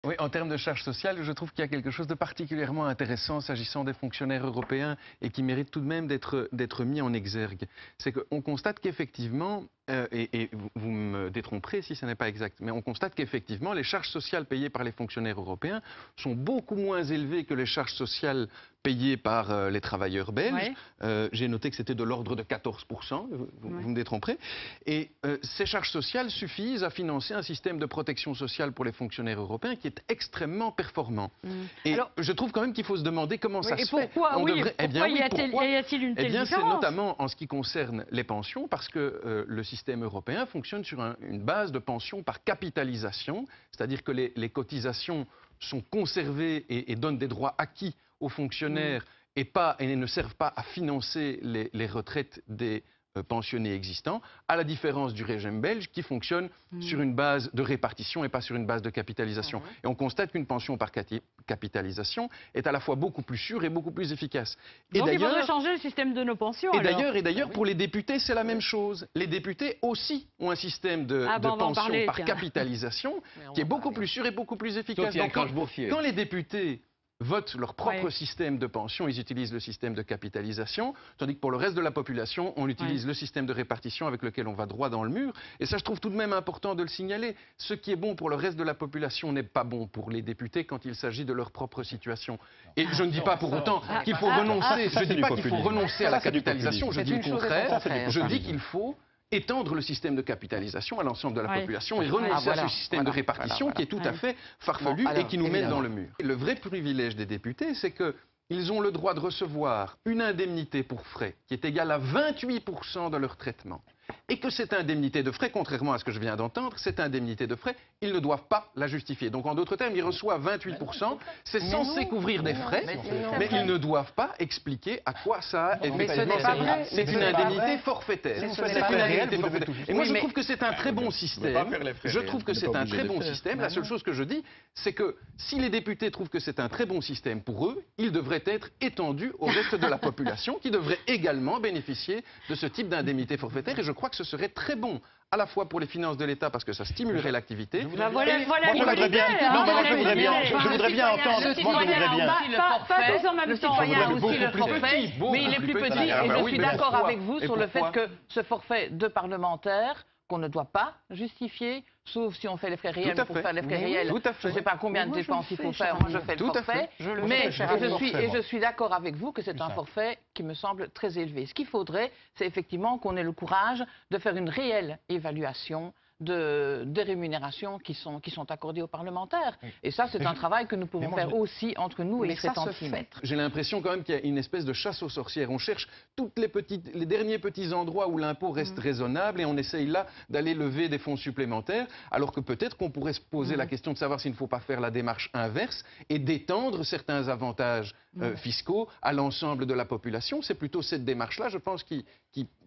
Oui, en termes de charges sociales, je trouve qu'il y a quelque chose de particulièrement intéressant s'agissant des fonctionnaires européens et qui mérite tout de même d'être mis en exergue. C'est qu'on constate qu'effectivement, et vous me détromperez si ce n'est pas exact, mais on constate qu'effectivement, les charges sociales payées par les fonctionnaires européens sont beaucoup moins élevées que les charges sociales payées par les travailleurs belges. Ouais. J'ai noté que c'était de l'ordre de 14%, vous me détromperez. Et ces charges sociales suffisent à financer un système de protection sociale pour les fonctionnaires européens qui est extrêmement performant. Et alors, je trouve quand même qu'il faut se demander comment ça se fait. Pourquoi y a-t-il une telle différence? C'est notamment en ce qui concerne les pensions, parce que le système européen fonctionne sur une base de pension par capitalisation, c'est-à-dire que les cotisations sont conservées et donnent des droits acquis aux fonctionnaires et ne servent pas à financer les retraites des pensionnés existants, à la différence du régime belge qui fonctionne sur une base de répartition et pas sur une base de capitalisation. Et on constate qu'une pension par capitalisation est à la fois beaucoup plus sûre et beaucoup plus efficace. Donc il faudrait changer le système de nos pensions. Et d'ailleurs, pour les députés, c'est la même chose. Les députés aussi ont un système de pension par capitalisation qui est beaucoup plus sûr et beaucoup plus efficace. Donc, quand les députés votent leur propre système de pension, ils utilisent le système de capitalisation, tandis que pour le reste de la population, on utilise le système de répartition avec lequel on va droit dans le mur. Et ça, je trouve tout de même important de le signaler. Ce qui est bon pour le reste de la population n'est pas bon pour les députés quand il s'agit de leur propre situation. Et je ne dis pas pour autant qu'il faut renoncer, je ne dis pas qu'il faut renoncer à la capitalisation, je dis le contraire, je dis qu'il faut étendre le système de capitalisation à l'ensemble de la population et renoncer à ce système de répartition qui est tout à fait farfelu et qui nous mène dans le mur. Le vrai privilège des députés, c'est qu'ils ont le droit de recevoir une indemnité pour frais qui est égale à 28% de leur traitement. Et que cette indemnité de frais, contrairement à ce que je viens d'entendre, cette indemnité de frais, ils ne doivent pas la justifier. Donc en d'autres termes, ils reçoivent 28%, c'est censé couvrir des frais, mais ils ne doivent pas expliquer à quoi ça a effectivement servi. C'est une indemnité forfaitaire. Et moi je trouve que c'est un très bon système. Je trouve que c'est un très bon système. La seule chose que je dis, c'est que si les députés trouvent que c'est un très bon système pour eux, il devrait être étendu au reste de la population qui devrait également bénéficier de ce type d'indemnité forfaitaire. Et je crois que ce serait très bon, à la fois pour les finances de l'État, parce que ça stimulerait l'activité. Je voudrais bien entendre. Pas tous en même temps. Il y a aussi le forfait, mais il est plus petit. Et je suis d'accord avec vous sur le fait que ce forfait de parlementaire, qu'on ne doit pas justifier, sauf si on fait les frais réels. Pour faire les frais réels, je ne sais pas combien de dépenses il faut faire, moi je fais le forfait. Mais je suis d'accord avec vous que c'est un forfait qui me semble très élevé. Ce qu'il faudrait, c'est effectivement qu'on ait le courage de faire une réelle évaluation des rémunérations qui sont accordées aux parlementaires. Et ça, c'est un travail que nous pouvons faire aussi entre nous et il serait temps de s'y mettre. J'ai l'impression quand même qu'il y a une espèce de chasse aux sorcières. On cherche les derniers petits endroits où l'impôt reste raisonnable et on essaye là d'aller lever des fonds supplémentaires, alors que peut-être qu'on pourrait se poser la question de savoir s'il ne faut pas faire la démarche inverse et d'étendre certains avantages fiscaux à l'ensemble de la population. C'est plutôt cette démarche-là, je pense, qui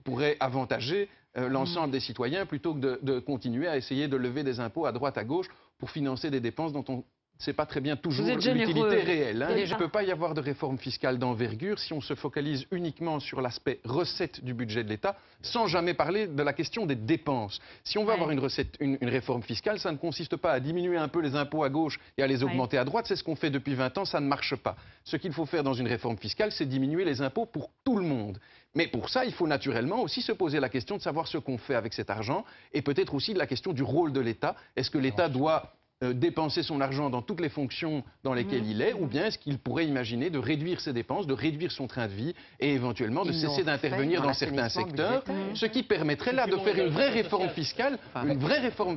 pourrait avantager l'ensemble des citoyens plutôt que de continuer à essayer de lever des impôts à droite à gauche pour financer des dépenses dont on ne sait pas très bien toujours l'utilité réelle. Il ne peut pas y avoir de réforme fiscale d'envergure si on se focalise uniquement sur l'aspect recette du budget de l'État sans jamais parler de la question des dépenses. Si on veut avoir une réforme fiscale, ça ne consiste pas à diminuer un peu les impôts à gauche et à les augmenter à droite. C'est ce qu'on fait depuis 20 ans, ça ne marche pas. Ce qu'il faut faire dans une réforme fiscale, c'est diminuer les impôts pour tout le monde. Mais pour ça, il faut naturellement aussi se poser la question de savoir ce qu'on fait avec cet argent et peut-être aussi de la question du rôle de l'État. Est-ce que l'État doit dépenser son argent dans toutes les fonctions dans lesquelles il est, ou bien est-ce qu'il pourrait imaginer de réduire ses dépenses, de réduire son train de vie et éventuellement de cesser d'intervenir dans certains secteurs, ce qui permettrait là de faire une vraie réforme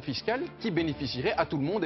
fiscale qui bénéficierait à tout le monde.